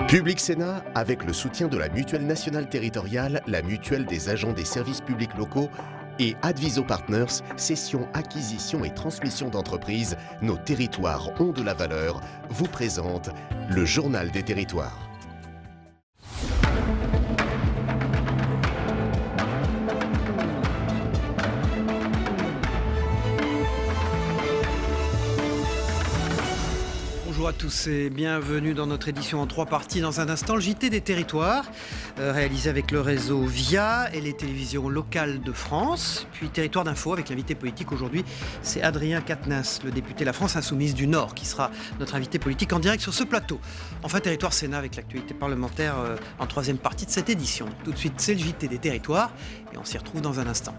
Public Sénat, avec le soutien de la Mutuelle nationale territoriale, la Mutuelle des agents des services publics locaux et Adviso Partners, cession, acquisition et transmission d'entreprises, nos territoires ont de la valeur, vous présente le Journal des territoires. Bonjour à tous et bienvenue dans notre édition en 3 parties. Dans un instant, le JT des territoires, réalisé avec le réseau VIA et les télévisions locales de France. Puis Territoire d'info avec l'invité politique aujourd'hui, c'est Adrien Quatennens, le député La France Insoumise du Nord, qui sera notre invité politique en direct sur ce plateau. Enfin, Territoire Sénat avec l'actualité parlementaire en 3e partie de cette édition. Tout de suite, c'est le JT des territoires et on s'y retrouve dans un instant.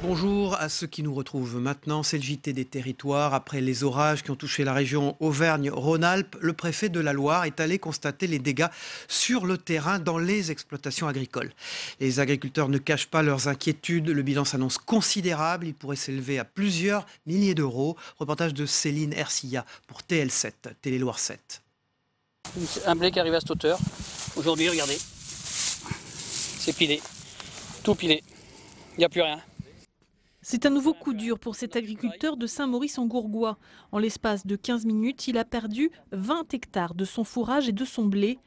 Bonjour à ceux qui nous retrouvent maintenant, c'est le JT des territoires. Après les orages qui ont touché la région Auvergne-Rhône-Alpes, le préfet de la Loire est allé constater les dégâts sur le terrain dans les exploitations agricoles. Les agriculteurs ne cachent pas leurs inquiétudes, le bilan s'annonce considérable, il pourrait s'élever à plusieurs milliers d'euros. Reportage de Céline Ercilla pour TL7, Télé-Loire 7. Un blé qui arrive à cette hauteur, aujourd'hui regardez, c'est pilé, tout pilé, il n'y a plus rien. C'est un nouveau coup dur pour cet agriculteur de Saint-Maurice-en-Gourgois. En l'espace de 15 minutes, il a perdu 20 hectares de son fourrage et de son blé.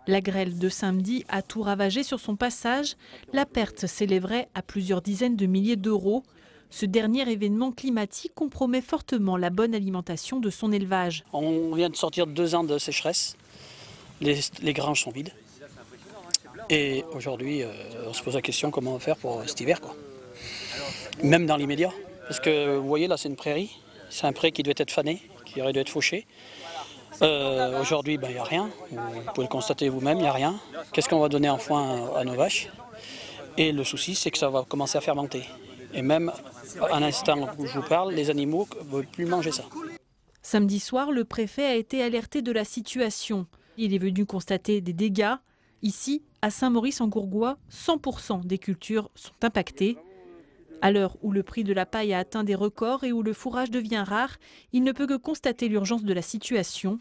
La grêle de samedi a tout ravagé sur son passage. La perte s'élèverait à plusieurs dizaines de milliers d'euros. Ce dernier événement climatique compromet fortement la bonne alimentation de son élevage. On vient de sortir de 2 ans de sécheresse. Les granges sont vides. Et aujourd'hui, on se pose la question comment on va faire pour cet hiver, quoi. Même dans l'immédiat, parce que vous voyez là c'est une prairie, c'est un pré qui doit être fané, qui aurait dû être fauché. Aujourd'hui il n'y a rien, vous pouvez le constater vous-même, il n'y a rien. Qu'est-ce qu'on va donner en foin à nos vaches? Et le souci c'est que ça va commencer à fermenter. Et même à l'instant où je vous parle, les animaux ne veulent plus manger ça. Samedi soir, le préfet a été alerté de la situation. Il est venu constater des dégâts. Ici, à Saint-Maurice-en-Gourgois, 100% des cultures sont impactées. À l'heure où le prix de la paille a atteint des records et où le fourrage devient rare, il ne peut que constater l'urgence de la situation.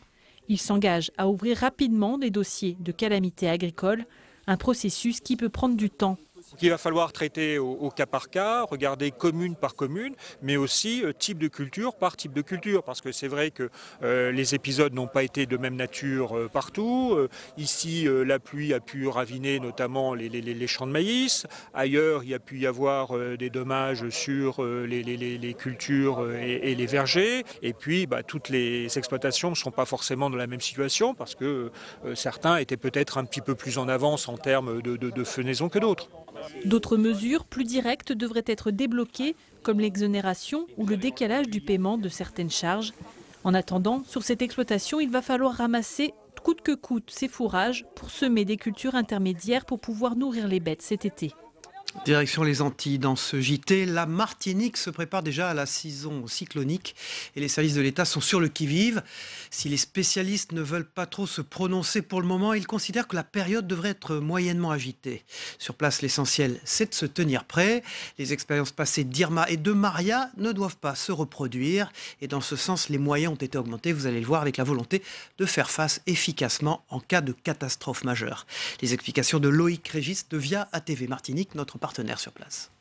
Il s'engage à ouvrir rapidement des dossiers de calamité agricole, un processus qui peut prendre du temps. Il va falloir traiter au cas par cas, regarder commune par commune, mais aussi type de culture par type de culture. Parce que c'est vrai que les épisodes n'ont pas été de même nature partout. Ici, la pluie a pu raviner notamment les champs de maïs. Ailleurs, il y a pu y avoir des dommages sur les cultures et les vergers. Et puis, toutes les exploitations ne sont pas forcément dans la même situation parce que certains étaient peut-être un petit peu plus en avance en termes de fenaison que d'autres. D'autres mesures plus directes devraient être débloquées, comme l'exonération ou le décalage du paiement de certaines charges. En attendant, sur cette exploitation, il va falloir ramasser coûte que coûte ces fourrages pour semer des cultures intermédiaires pour pouvoir nourrir les bêtes cet été. Direction les Antilles dans ce JT. La Martinique se prépare déjà à la saison cyclonique et les services de l'État sont sur le qui-vive. Si les spécialistes ne veulent pas trop se prononcer pour le moment, ils considèrent que la période devrait être moyennement agitée. Sur place, l'essentiel, c'est de se tenir prêt. Les expériences passées d'Irma et de Maria ne doivent pas se reproduire. Et dans ce sens, les moyens ont été augmentés, vous allez le voir, avec la volonté de faire face efficacement en cas de catastrophe majeure. Les explications de Loïc Régis de VIA ATV Martinique, notre partenaire sur place.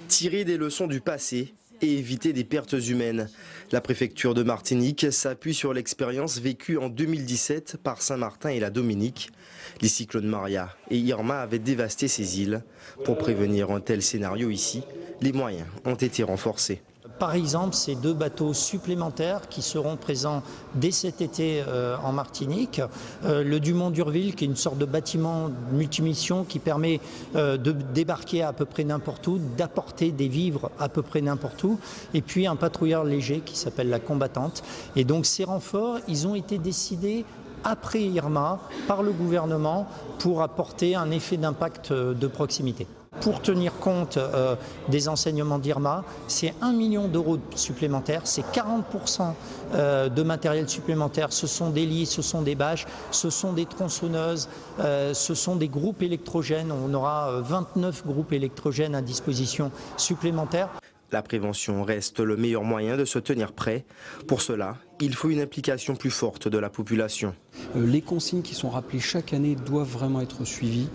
Tirer des leçons du passé et éviter des pertes humaines. La préfecture de Martinique s'appuie sur l'expérience vécue en 2017 par Saint-Martin et la Dominique. Les cyclones Maria et Irma avaient dévasté ces îles. Pour prévenir un tel scénario ici, les moyens ont été renforcés. Par exemple, ces 2 bateaux supplémentaires qui seront présents dès cet été en Martinique. Le Dumont d'Urville, qui est une sorte de bâtiment multimission qui permet de débarquer à peu près n'importe où, d'apporter des vivres à peu près n'importe où. Et puis un patrouilleur léger qui s'appelle la Combattante. Et donc ces renforts, ils ont été décidés après Irma par le gouvernement pour apporter un effet d'impact de proximité. Pour tenir compte des enseignements d'Irma, c'est 1 million d'euros supplémentaires, c'est 40% de matériel supplémentaire, ce sont des lits, ce sont des bâches, ce sont des tronçonneuses, ce sont des groupes électrogènes, on aura 29 groupes électrogènes à disposition supplémentaires. La prévention reste le meilleur moyen de se tenir prêt. Pour cela, il faut une implication plus forte de la population. Les consignes qui sont rappelées chaque année doivent vraiment être suivies.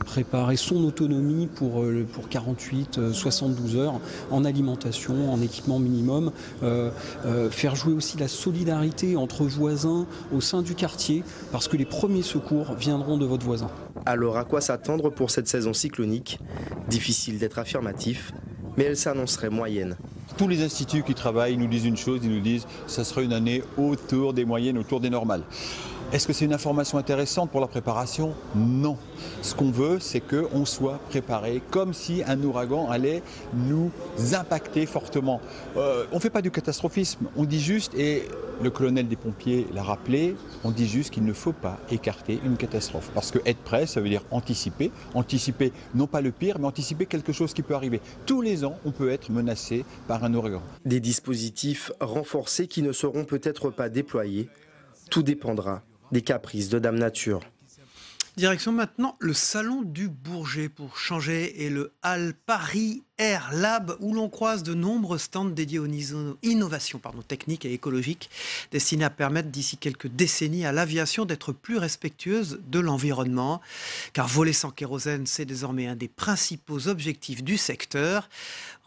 Préparer son autonomie pour 48, 72 heures en alimentation, en équipement minimum. Faire jouer aussi la solidarité entre voisins au sein du quartier, parce que les premiers secours viendront de votre voisin. Alors à quoi s'attendre pour cette saison cyclonique? Difficile d'être affirmatif, mais elle s'annoncerait moyenne. Tous les instituts qui travaillent nous disent une chose, ils nous disent que ça sera une année autour des moyennes, autour des normales. Est-ce que c'est une information intéressante pour la préparation? Non. Ce qu'on veut, c'est qu'on soit préparé comme si un ouragan allait nous impacter fortement. On ne fait pas du catastrophisme, on dit juste, et le colonel des pompiers l'a rappelé, on dit juste qu'il ne faut pas écarter une catastrophe. Parce que être prêt, ça veut dire anticiper. Anticiper, non pas le pire, mais anticiper quelque chose qui peut arriver. Tous les ans, on peut être menacé par un ouragan. Des dispositifs renforcés qui ne seront peut-être pas déployés. Tout dépendra des caprices de Dame Nature. Direction maintenant le Salon du Bourget pour changer et le Hall Paris Air Lab où l'on croise de nombreux stands dédiés aux innovations techniques et écologiques destinées à permettre d'ici quelques décennies à l'aviation d'être plus respectueuse de l'environnement. Car voler sans kérosène, c'est désormais un des principaux objectifs du secteur.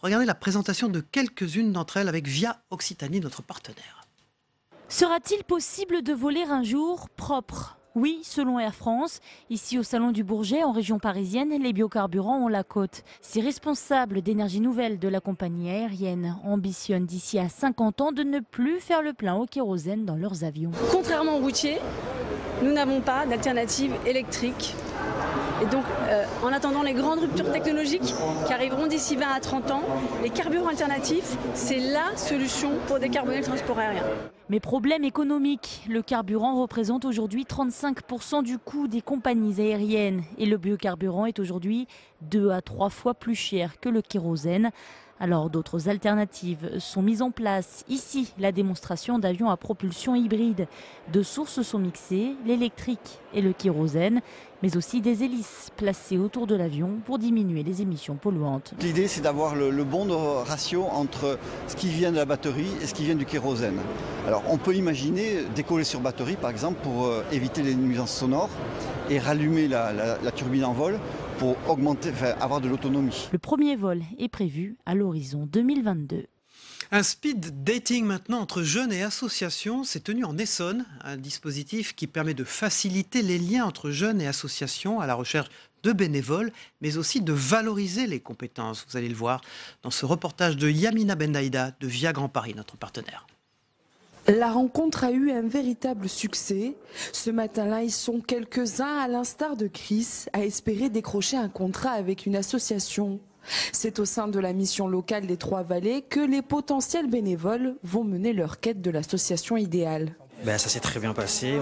Regardez la présentation de quelques-unes d'entre elles avec Via Occitanie, notre partenaire. Sera-t-il possible de voler un jour propre ? Oui, selon Air France. Ici au Salon du Bourget, en région parisienne, les biocarburants ont la cote. Ces responsables d'énergie nouvelle de la compagnie aérienne ambitionnent d'ici à 50 ans de ne plus faire le plein au kérosène dans leurs avions. Contrairement aux routiers, nous n'avons pas d'alternative électrique. Et donc, en attendant les grandes ruptures technologiques qui arriveront d'ici 20 à 30 ans, les carburants alternatifs, c'est la solution pour décarboner le transport aérien. Mais problème économique, le carburant représente aujourd'hui 35% du coût des compagnies aériennes. Et le biocarburant est aujourd'hui 2 à 3 fois plus cher que le kérosène. Alors d'autres alternatives sont mises en place. Ici, la démonstration d'avions à propulsion hybride. Deux sources sont mixées, l'électrique et le kérosène, mais aussi des hélices placées autour de l'avion pour diminuer les émissions polluantes. L'idée, c'est d'avoir le bon ratio entre ce qui vient de la batterie et ce qui vient du kérosène. Alors on peut imaginer décoller sur batterie, par exemple, pour éviter les nuisances sonores et rallumer la turbine en vol pour avoir de l'autonomie. Le premier vol est prévu à l'horizon 2022. Un speed dating maintenant entre jeunes et associations s'est tenu en Essonne, un dispositif qui permet de faciliter les liens entre jeunes et associations à la recherche de bénévoles, mais aussi de valoriser les compétences. Vous allez le voir dans ce reportage de Yamina Bendaïda de Via Grand Paris, notre partenaire. La rencontre a eu un véritable succès. Ce matin-là, ils sont quelques-uns, à l'instar de Chris, à espérer décrocher un contrat avec une association. C'est au sein de la mission locale des Trois-Vallées que les potentiels bénévoles vont mener leur quête de l'association idéale. Ça s'est très bien passé.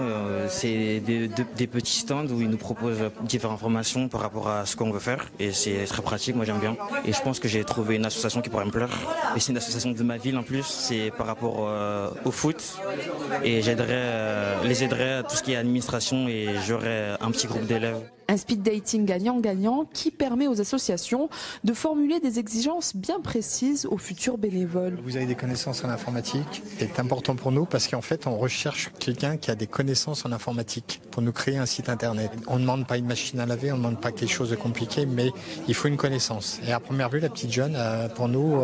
C'est des petits stands où ils nous proposent différentes informations par rapport à ce qu'on veut faire. Et c'est très pratique, moi j'aime bien. Et je pense que j'ai trouvé une association qui pourrait me plaire. Et c'est une association de ma ville en plus, c'est par rapport au foot. Et les aiderai à tout ce qui est administration et j'aurai un petit groupe d'élèves. Un speed dating gagnant-gagnant qui permet aux associations de formuler des exigences bien précises aux futurs bénévoles. Vous avez des connaissances en informatique, c'est important pour nous parce qu'en fait on recherche quelqu'un qui a des connaissances en informatique pour nous créer un site internet. On ne demande pas une machine à laver, on ne demande pas quelque chose de compliqué, mais il faut une connaissance. Et à première vue, la petite jeune, pour nous,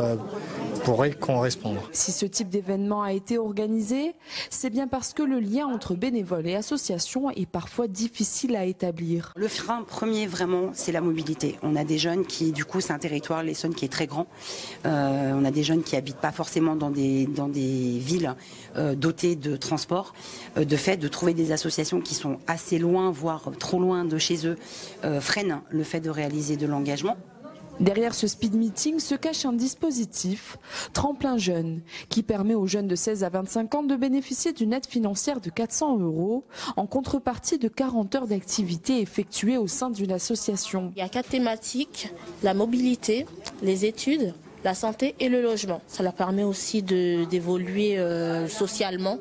pourrait correspondre. Si ce type d'événement a été organisé, c'est bien parce que le lien entre bénévoles et associations est parfois difficile à établir. Le frein premier, vraiment, c'est la mobilité. On a des jeunes qui, du coup, c'est un territoire, l'Essonne, qui est très grand. On a des jeunes qui habitent pas forcément dans des villes dotées de transport. De fait, de trouver des associations qui sont assez loin, voire trop loin de chez eux, freine le fait de réaliser de l'engagement. Derrière ce speed meeting se cache un dispositif, Tremplin Jeune, qui permet aux jeunes de 16 à 25 ans de bénéficier d'une aide financière de 400 € en contrepartie de 40 heures d'activité effectuées au sein d'une association. Il y a 4 thématiques, la mobilité, les études, la santé et le logement. Ça leur permet aussi d'évoluer socialement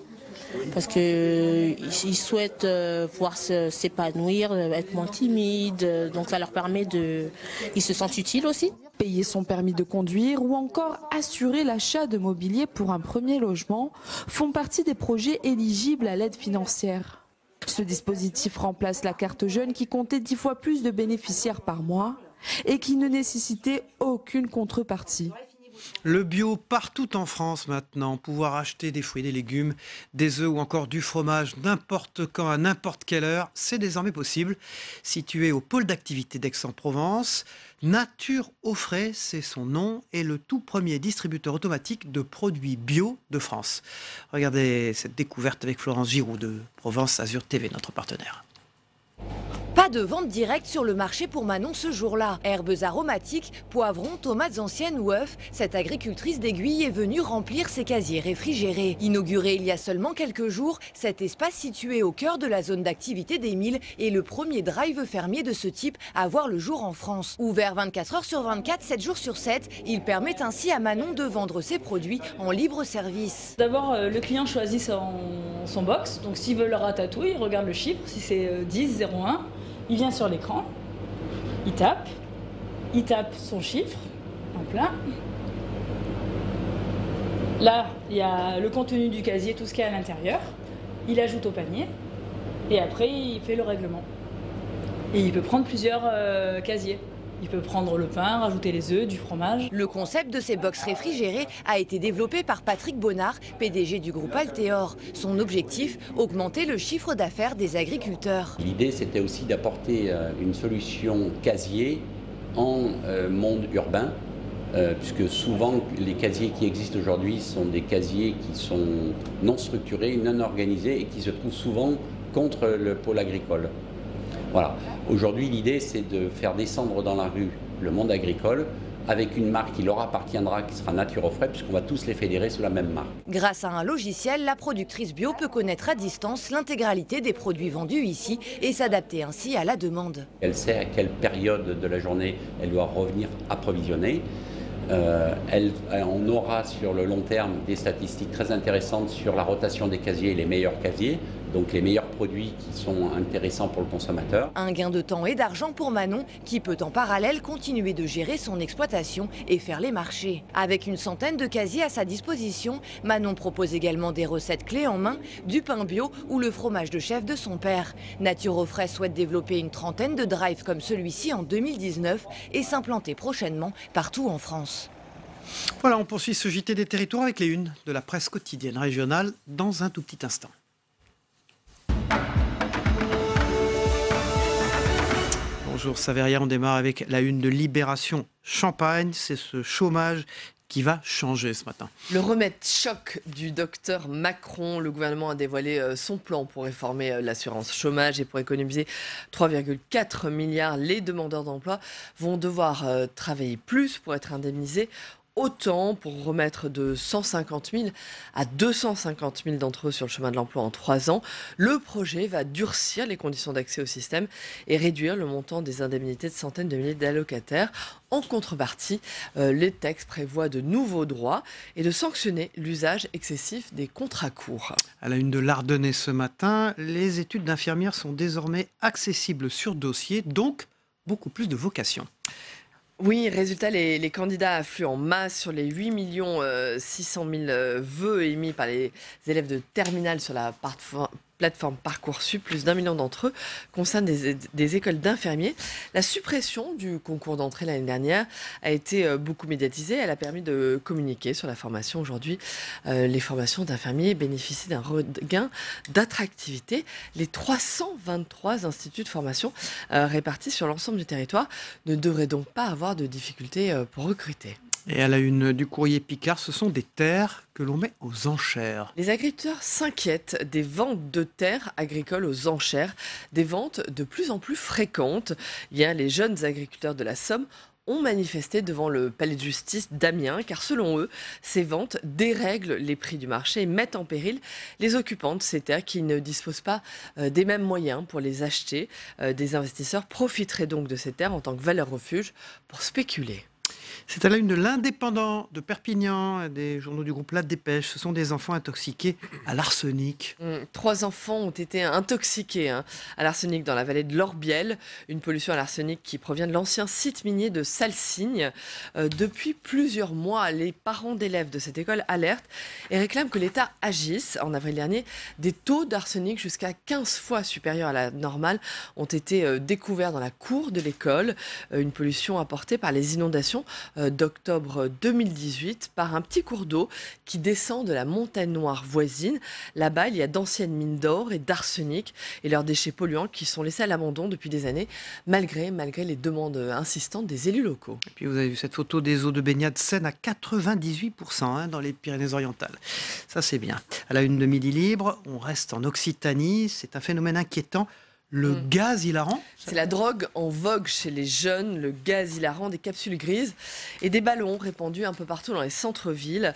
parce qu'ils souhaitent pouvoir s'épanouir, être moins timides. Donc ça leur permet ils se sentent utiles aussi. Payer son permis de conduire ou encore assurer l'achat de mobilier pour un premier logement font partie des projets éligibles à l'aide financière. Ce dispositif remplace la carte jeune qui comptait 10 fois plus de bénéficiaires par mois et qui ne nécessitait aucune contrepartie. Le bio partout en France maintenant, pouvoir acheter des fruits, des légumes, des œufs ou encore du fromage n'importe quand, à n'importe quelle heure, c'est désormais possible. Situé au pôle d'activité d'Aix-en-Provence, Nature au frais, c'est son nom, et le tout premier distributeur automatique de produits bio de France. Regardez cette découverte avec Florence Giroud de Provence Azur TV, notre partenaire. Pas de vente directe sur le marché pour Manon ce jour-là. Herbes aromatiques, poivrons, tomates anciennes ou œufs, cette agricultrice d'Aiguille est venue remplir ses casiers réfrigérés. Inauguré il y a seulement quelques jours, cet espace situé au cœur de la zone d'activité des Milles est le premier drive fermier de ce type à voir le jour en France. Ouvert 24 heures sur 24, 7 jours sur 7, il permet ainsi à Manon de vendre ses produits en libre service. D'abord, le client choisit son box, donc s'il veut le ratatouille, il regarde le chiffre, si c'est 10, 01. Il vient sur l'écran, il tape son chiffre en plein. Là, il y a le contenu du casier, tout ce qu'il y a à l'intérieur. Il ajoute au panier et après, il fait le règlement. Et il peut prendre plusieurs casiers. Il peut prendre le pain, rajouter les œufs, du fromage. Le concept de ces box réfrigérés a été développé par Patrick Bonnard, PDG du groupe Altéor. Son objectif, augmenter le chiffre d'affaires des agriculteurs. L'idée, c'était aussi d'apporter une solution casier en monde urbain, puisque souvent les casiers qui existent aujourd'hui sont des casiers qui sont non structurés, non organisés et qui se trouvent souvent contre le pôle agricole. Voilà. Aujourd'hui, l'idée, c'est de faire descendre dans la rue le monde agricole avec une marque qui leur appartiendra, qui sera Nature au frais, puisqu'on va tous les fédérer sous la même marque. Grâce à un logiciel, la productrice bio peut connaître à distance l'intégralité des produits vendus ici et s'adapter ainsi à la demande. Elle sait à quelle période de la journée elle doit revenir approvisionner. On aura sur le long terme des statistiques très intéressantes sur la rotation des casiers et les meilleurs casiers, donc les meilleurs produits qui sont intéressants pour le consommateur. Un gain de temps et d'argent pour Manon qui peut en parallèle continuer de gérer son exploitation et faire les marchés. Avec une centaine de casiers à sa disposition, Manon propose également des recettes clés en main, du pain bio ou le fromage de chèvre de son père. Nature au frais souhaite développer une trentaine de drives comme celui-ci en 2019 et s'implanter prochainement partout en France. Voilà, on poursuit ce JT des territoires avec les unes de la presse quotidienne régionale dans un tout petit instant. Bonjour Saveria, on démarre avec la une de Libération Champagne. C'est ce chômage qui va changer ce matin. Le remède choc du docteur Macron. Le gouvernement a dévoilé son plan pour réformer l'assurance chômage et pour économiser 3,4 milliards. Les demandeurs d'emploi vont devoir travailler plus pour être indemnisés. Autant pour remettre de 150 000 à 250 000 d'entre eux sur le chemin de l'emploi en 3 ans. Le projet va durcir les conditions d'accès au système et réduire le montant des indemnités de centaines de milliers d'allocataires. En contrepartie, les textes prévoient de nouveaux droits et de sanctionner l'usage excessif des contrats courts. À la une de l'Ardennais ce matin, les études d'infirmières sont désormais accessibles sur dossier, donc beaucoup plus de vocations. Oui, résultat, les candidats affluent en masse sur les 8 600 000 vœux émis par les élèves de terminale sur la plateforme Parcoursup. Plus d'1 million d'entre eux concernent des écoles d'infirmiers. La suppression du concours d'entrée l'année dernière a été beaucoup médiatisée. Elle a permis de communiquer sur la formation. Aujourd'hui, les formations d'infirmiers bénéficient d'un regain d'attractivité. Les 323 instituts de formation répartis sur l'ensemble du territoire ne devraient donc pas avoir de difficultés pour recruter. Et à la une du Courrier Picard, ce sont des terres que l'on met aux enchères. Les agriculteurs s'inquiètent des ventes de terres agricoles aux enchères, des ventes de plus en plus fréquentes. Hier, les jeunes agriculteurs de la Somme ont manifesté devant le palais de justice d'Amiens, car selon eux, ces ventes dérèglent les prix du marché et mettent en péril les occupants de ces terres qui ne disposent pas des mêmes moyens pour les acheter. Des investisseurs profiteraient donc de ces terres en tant que valeur refuge pour spéculer. C'est à la une de l'Indépendant de Perpignan, des journaux du groupe La Dépêche. Ce sont des enfants intoxiqués à l'arsenic. 3 enfants ont été intoxiqués à l'arsenic dans la vallée de l'Orbiel. Une pollution à l'arsenic qui provient de l'ancien site minier de Salsigne. Depuis plusieurs mois, les parents d'élèves de cette école alertent et réclament que l'État agisse. En avril dernier, des taux d'arsenic jusqu'à 15 fois supérieurs à la normale ont été découverts dans la cour de l'école. Une pollution apportée par les inondations d'octobre 2018 par un petit cours d'eau qui descend de la montagne noire voisine. Là-bas, il y a d'anciennes mines d'or et d'arsenic et leurs déchets polluants qui sont laissés à l'abandon depuis des années, malgré les demandes insistantes des élus locaux. Et puis vous avez vu cette photo des eaux de baignade saines à 98% dans les Pyrénées-Orientales. Ça, c'est bien. À la une de Midi Libre, on reste en Occitanie. C'est un phénomène inquiétant. Le gaz hilarant. C'est la drogue en vogue chez les jeunes, le gaz hilarant, des capsules grises et des ballons répandus un peu partout dans les centres-villes.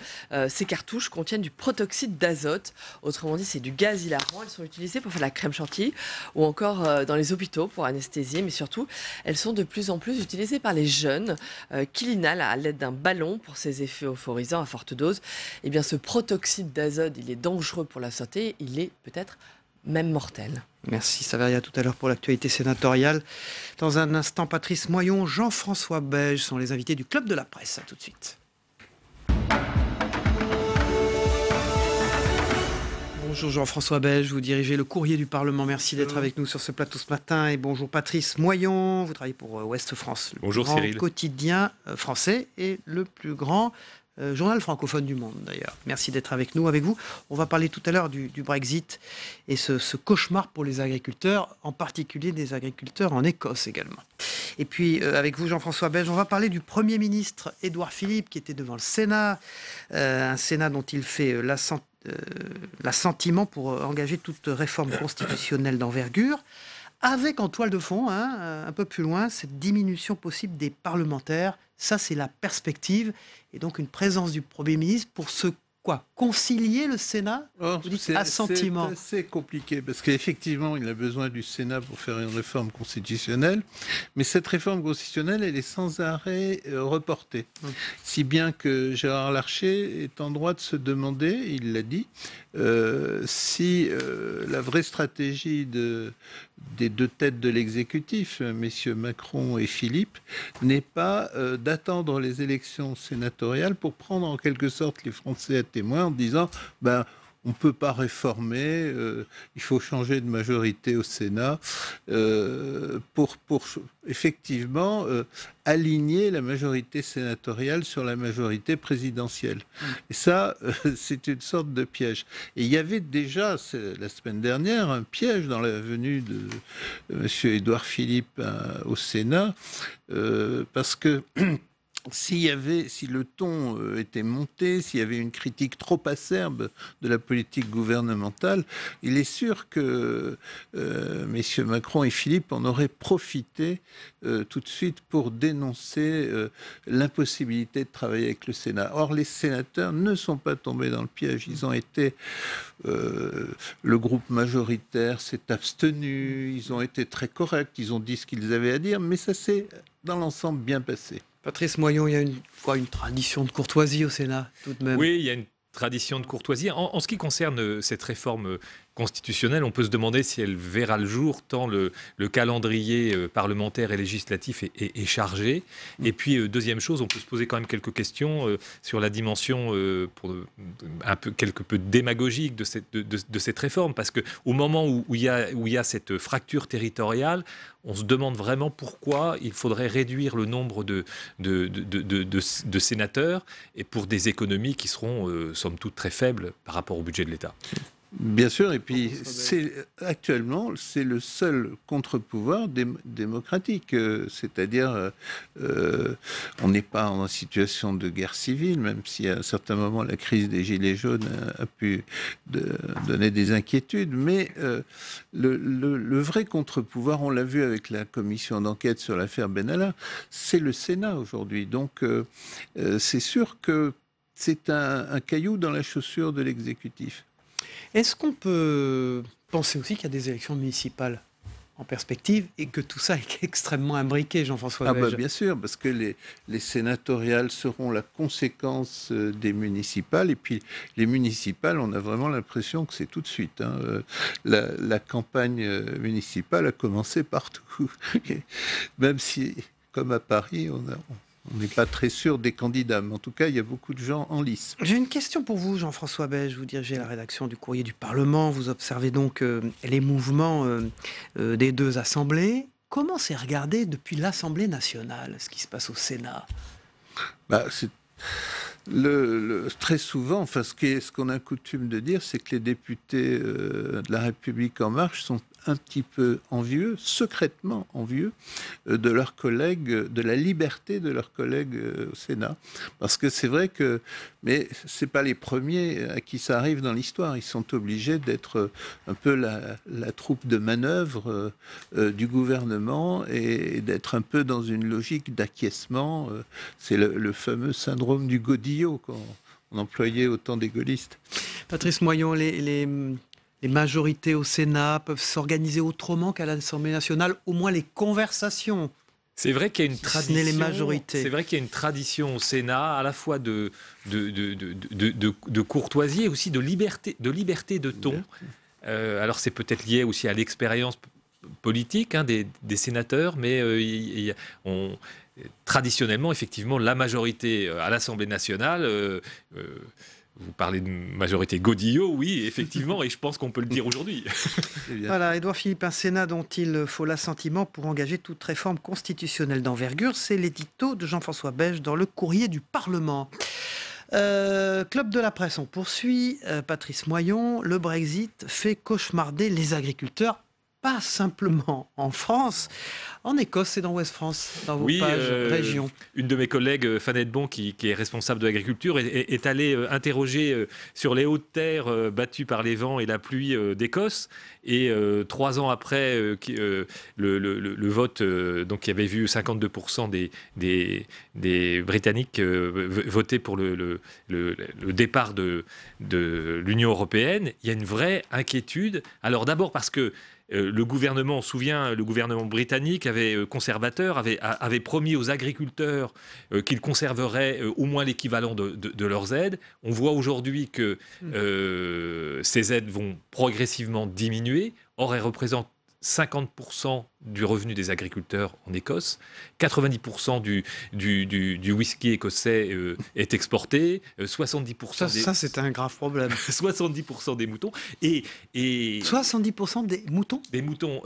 Ces cartouches contiennent du protoxyde d'azote. Autrement dit, c'est du gaz hilarant. Elles sont utilisées pour faire de la crème chantilly ou encore dans les hôpitaux pour anesthésier. Mais surtout, elles sont de plus en plus utilisées par les jeunes qui l'inhalent à l'aide d'un ballon pour ses effets euphorisants à forte dose. Eh bien, ce protoxyde d'azote, il est dangereux pour la santé. Il est peut-être même mortel. Merci Saveria, tout à l'heure pour l'actualité sénatoriale. Dans un instant, Patrice Moyon, Jean-François Beige sont les invités du Club de la Presse. À tout de suite. Bonjour Jean-François Beige, vous dirigez le Courrier du Parlement. Merci d'être avec nous sur ce plateau ce matin. Et bonjour Patrice Moyon, vous travaillez pour Ouest France, le bonjour, plus grand Cyril. Quotidien français et le plus grand journal francophone du monde d'ailleurs. Merci d'être avec nous. Avec vous, on va parler tout à l'heure du Brexit et ce cauchemar pour les agriculteurs, en particulier des agriculteurs en Écosse également. Et puis avec vous Jean-François Beige, on va parler du Premier ministre Édouard Philippe qui était devant le Sénat, un Sénat dont il fait l'assentiment pour engager toute réforme constitutionnelle d'envergure, avec en toile de fond, un peu plus loin, cette diminution possible des parlementaires. Ça, c'est la perspective. Et donc, une présence du Premier ministre pour concilier le Sénat. C'est assez compliqué, parce qu'effectivement, il a besoin du Sénat pour faire une réforme constitutionnelle. Mais cette réforme constitutionnelle, elle est sans arrêt reportée. Si bien que Gérard Larcher est en droit de se demander, il l'a dit, si la vraie stratégie des deux têtes de l'exécutif, messieurs Macron et Philippe, n'est pas d'attendre les élections sénatoriales pour prendre en quelque sorte les Français à témoin en disant on ne peut pas réformer, il faut changer de majorité au Sénat pour effectivement aligner la majorité sénatoriale sur la majorité présidentielle. Et ça, c'est une sorte de piège. Et il y avait déjà, la semaine dernière, un piège dans la venue de M. Édouard Philippe au Sénat, parce que si le ton était monté, s'il y avait une critique trop acerbe de la politique gouvernementale, il est sûr que messieurs Macron et Philippe en auraient profité tout de suite pour dénoncer l'impossibilité de travailler avec le Sénat. Or, les sénateurs ne sont pas tombés dans le piège. Ils ont été... le groupe majoritaire s'est abstenu, ils ont été très corrects, ils ont dit ce qu'ils avaient à dire, mais ça s'est, dans l'ensemble, bien passé. Patrice Moyon, il y a une tradition de courtoisie au Sénat, tout de même. Oui, il y a une tradition de courtoisie. En ce qui concerne cette réforme constitutionnelle, on peut se demander si elle verra le jour, tant le calendrier parlementaire et législatif est chargé. Et puis, deuxième chose, on peut se poser quand même quelques questions sur la dimension quelque peu démagogique de cette réforme. Parce qu'au moment où il y a cette fracture territoriale, on se demande vraiment pourquoi il faudrait réduire le nombre de sénateurs et pour des économies qui seront, somme toute, très faibles par rapport au budget de l'État. Bien sûr, et puis actuellement, c'est le seul contre-pouvoir démocratique. C'est-à-dire, on n'est pas en situation de guerre civile, même si à un certain moment, la crise des Gilets jaunes a pu donner des inquiétudes. Mais le vrai contre-pouvoir, on l'a vu avec la commission d'enquête sur l'affaire Benalla, c'est le Sénat aujourd'hui. Donc, c'est sûr que c'est un caillou dans la chaussure de l'exécutif. Est-ce qu'on peut penser aussi qu'il y a des élections municipales en perspective et que tout ça est extrêmement imbriqué, Jean-François Beige. Bien sûr, parce que les sénatoriales seront la conséquence des municipales, et puis les municipales, on a vraiment l'impression que c'est tout de suite. La campagne municipale a commencé partout, même si, comme à Paris, on n'est pas très sûr des candidats, mais en tout cas, il y a beaucoup de gens en lice. J'ai une question pour vous, Jean-François Beige. Vous dirigez la rédaction du Courrier du Parlement. Vous observez donc les mouvements des deux assemblées. Comment c'est regardé depuis l'Assemblée nationale, ce qui se passe au Sénat ? Très souvent, ce qu'on a coutume de dire, c'est que les députés de la République En Marche sont un petit peu envieux, secrètement envieux, de leurs collègues, de la liberté de leurs collègues au Sénat. Parce que c'est vrai que, mais c'est pas les premiers à qui ça arrive dans l'histoire. Ils sont obligés d'être un peu la troupe de manœuvre du gouvernement et d'être un peu dans une logique d'acquiescement. C'est le fameux syndrome du godillot qu'on employait au temps des gaullistes. Patrice Moyon, les majorités au Sénat peuvent s'organiser autrement qu'à l'Assemblée nationale, au moins les conversations. C'est vrai qu'il y a une tradition. Les majorités. C'est vrai qu'il y a une tradition au Sénat, à la fois de courtoisie et aussi de liberté de ton. Alors c'est peut-être lié aussi à l'expérience politique des sénateurs, mais traditionnellement, effectivement, la majorité à l'Assemblée nationale. Vous parlez de majorité Godillot, oui, effectivement, et je pense qu'on peut le dire aujourd'hui. Voilà, Édouard Philippe, un Sénat dont il faut l'assentiment pour engager toute réforme constitutionnelle d'envergure. C'est l'édito de Jean-François Beige dans le Courrier du Parlement. Club de la presse, on poursuit. Patrice Moyon, le Brexit fait cauchemarder les agriculteurs, pas simplement en France, en Écosse et dans Ouest France, dans vos pages régions. Une de mes collègues, Fanette Bon, qui est responsable de l'agriculture, est allée interroger sur les hautes terres battues par les vents et la pluie d'Écosse. Et 3 ans après le vote, donc qui avait vu 52% des Britanniques voter pour le départ de l'Union européenne, il y a une vraie inquiétude. Alors d'abord parce que le gouvernement, on se souvient, le gouvernement britannique conservateur avait promis aux agriculteurs qu'ils conserveraient au moins l'équivalent de leurs aides. On voit aujourd'hui que ces aides vont progressivement diminuer. Or, elles représentent 50% du revenu des agriculteurs en Écosse, 90% du whisky écossais est exporté, 70% ça c'est un grave problème. 70% des moutons et 70% des moutons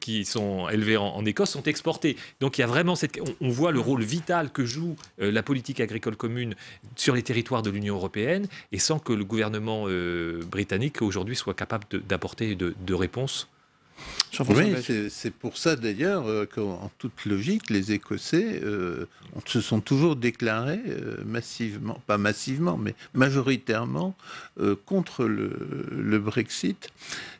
qui sont élevés en Écosse sont exportés. Donc il y a vraiment on voit le rôle vital que joue la politique agricole commune sur les territoires de l'Union européenne, et sans que le gouvernement britannique aujourd'hui soit capable d'apporter de réponses. Oui, c'est pour ça d'ailleurs qu'en toute logique, les Écossais se sont toujours déclarés massivement, pas massivement, mais majoritairement contre le Brexit.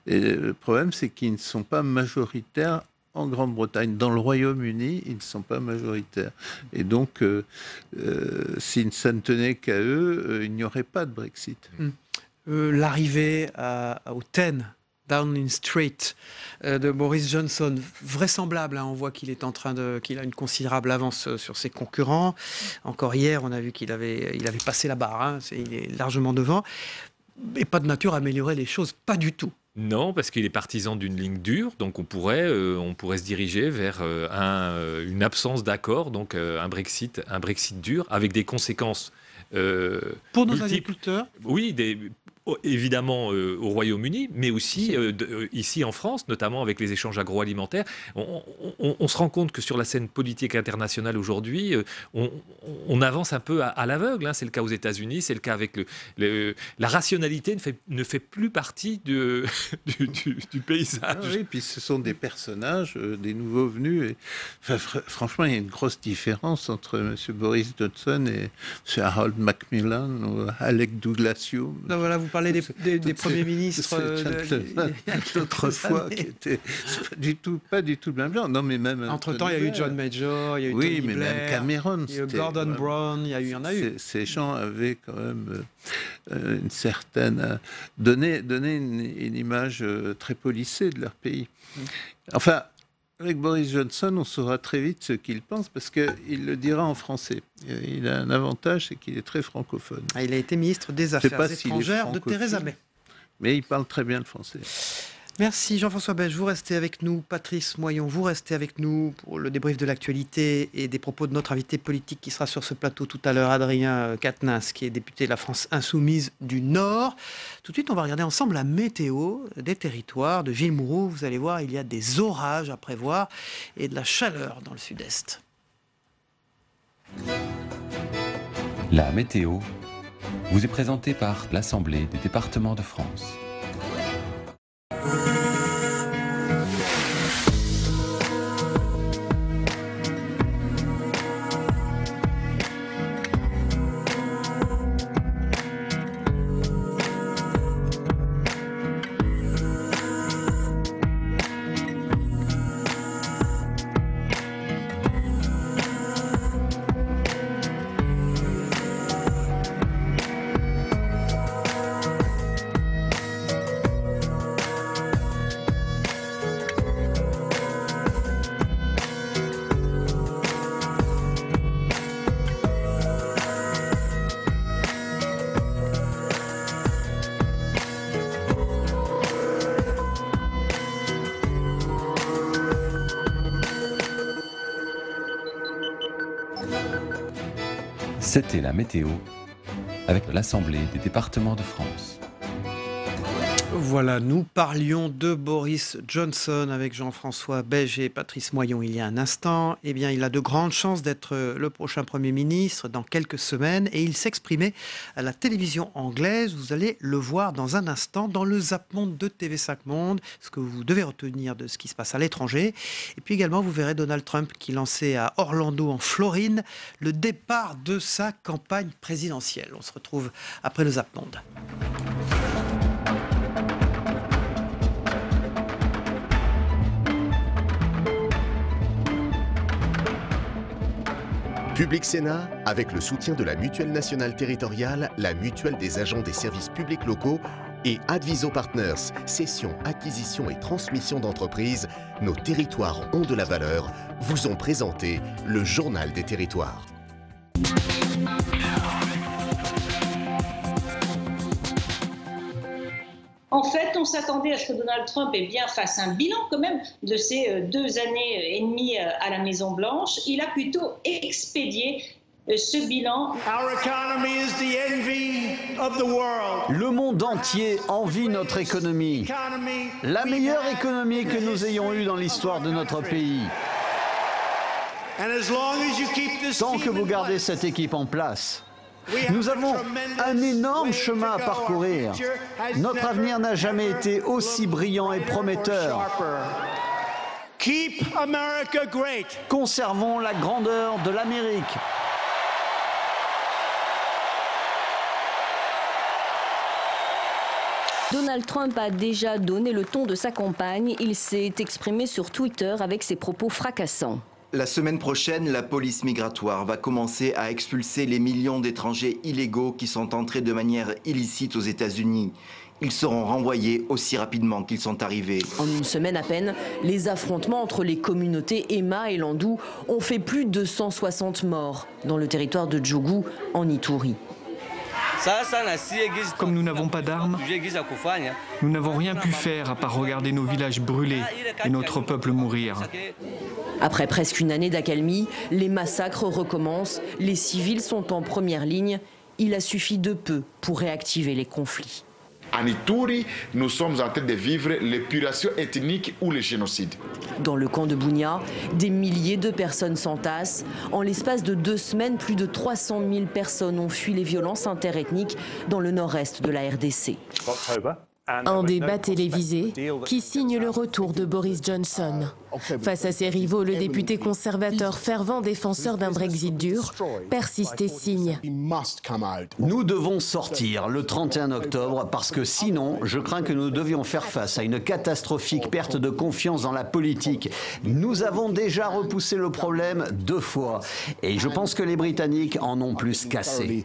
Et le problème, c'est qu'ils ne sont pas majoritaires en Grande-Bretagne. Dans le Royaume-Uni, ils ne sont pas majoritaires. Et donc, si ça ne tenait qu'à eux, il n'y aurait pas de Brexit. L'arrivée au TEN, Downing Street, de Boris Johnson, vraisemblable. On voit qu'il a une considérable avance sur ses concurrents. Encore hier, on a vu qu'il avait passé la barre. Il est largement devant. Et pas de nature à améliorer les choses, pas du tout. Non, parce qu'il est partisan d'une ligne dure, donc on pourrait se diriger vers une absence d'accord, donc un Brexit dur, avec des conséquences pour nos agriculteurs. Oui, évidemment au Royaume-Uni, mais aussi ici en France, notamment avec les échanges agroalimentaires. On se rend compte que sur la scène politique internationale aujourd'hui, on avance un peu à l'aveugle. C'est le cas aux États-Unis, c'est le cas avec la rationalité ne fait plus partie du paysage. Oui, puis ce sont des personnages, des nouveaux venus. Et, franchement, il y a une grosse différence entre M. Boris Johnson et M. Harold Macmillan ou Alec Douglas-Home. Voilà, vous parlait des premiers ministres d'autrefois qui étaient pas du tout le même genre. Non, mais même entre-temps, il y a eu John Major, il y a eu Tony Blair, même Cameron, il y a eu Gordon Brown, il y en a eu. Ces gens avaient quand même une certaine donné une image très polissée de leur pays. Enfin, avec Boris Johnson, on saura très vite ce qu'il pense parce qu'il le dira en français. Il a un avantage, c'est qu'il est très francophone. Il a été ministre des Affaires étrangères de Theresa May. Mais il parle très bien le français. Merci Jean-François Beige, vous restez avec nous. Patrice Moyon, vous restez avec nous pour le débrief de l'actualité et des propos de notre invité politique qui sera sur ce plateau tout à l'heure, Adrien Quatennens, qui est député de la France Insoumise du Nord. Tout de suite, on va regarder ensemble la météo des territoires de Gilles Mourou. Vous allez voir, il y a des orages à prévoir et de la chaleur dans le sud-est. La météo vous est présentée par l'Assemblée des départements de France. C'était la météo avec l'Assemblée des départements de France. Voilà, nous parlions de Boris Johnson avec Jean-François Beige et Patrice Moyon il y a un instant. Eh bien, il a de grandes chances d'être le prochain Premier ministre dans quelques semaines et il s'exprimait à la télévision anglaise. Vous allez le voir dans un instant dans le Zap Monde de TV5 Monde, ce que vous devez retenir de ce qui se passe à l'étranger. Et puis également, vous verrez Donald Trump qui lançait à Orlando, en Floride, le départ de sa campagne présidentielle. On se retrouve après le Zap Monde. Public Sénat, avec le soutien de la Mutuelle nationale territoriale, la Mutuelle des agents des services publics locaux et Adviso Partners, cession, acquisition et transmission d'entreprises, nos territoires ont de la valeur, vous ont présenté le Journal des territoires. En fait, on s'attendait à ce que Donald Trump fasse un bilan quand même de ces 2 années et demie à la Maison-Blanche. Il a plutôt expédié ce bilan. Le monde entier envie notre économie. La meilleure économie que nous ayons eue dans l'histoire de notre pays. Tant que vous gardez cette équipe en place, nous avons un énorme chemin à parcourir. Notre avenir n'a jamais été aussi brillant et prometteur. Conservons la grandeur de l'Amérique. Donald Trump a déjà donné le ton de sa campagne. Il s'est exprimé sur Twitter avec ses propos fracassants. La semaine prochaine, la police migratoire va commencer à expulser les millions d'étrangers illégaux qui sont entrés de manière illicite aux États-Unis. Ils seront renvoyés aussi rapidement qu'ils sont arrivés. En une semaine à peine, les affrontements entre les communautés Emma et Landou ont fait plus de 160 morts dans le territoire de Djougou, en Ituri. Comme nous n'avons pas d'armes, nous n'avons rien pu faire à part regarder nos villages brûler et notre peuple mourir. Après presque une année d'accalmie, les massacres recommencent, les civils sont en première ligne. Il a suffi de peu pour réactiver les conflits. En Ituri, nous sommes en train de vivre l'épuration ethnique ou le génocide. Dans le camp de Bunia, des milliers de personnes s'entassent. En l'espace de 2 semaines, plus de 300 000 personnes ont fui les violences interethniques dans le nord-est de la RDC. Un débat télévisé qui signe le retour de Boris Johnson. Face à ses rivaux, le député conservateur fervent défenseur d'un Brexit dur persiste et signe. Nous devons sortir le 31 octobre parce que sinon, je crains que nous devions faire face à une catastrophique perte de confiance dans la politique. Nous avons déjà repoussé le problème 2 fois et je pense que les Britanniques en ont plus qu'assez.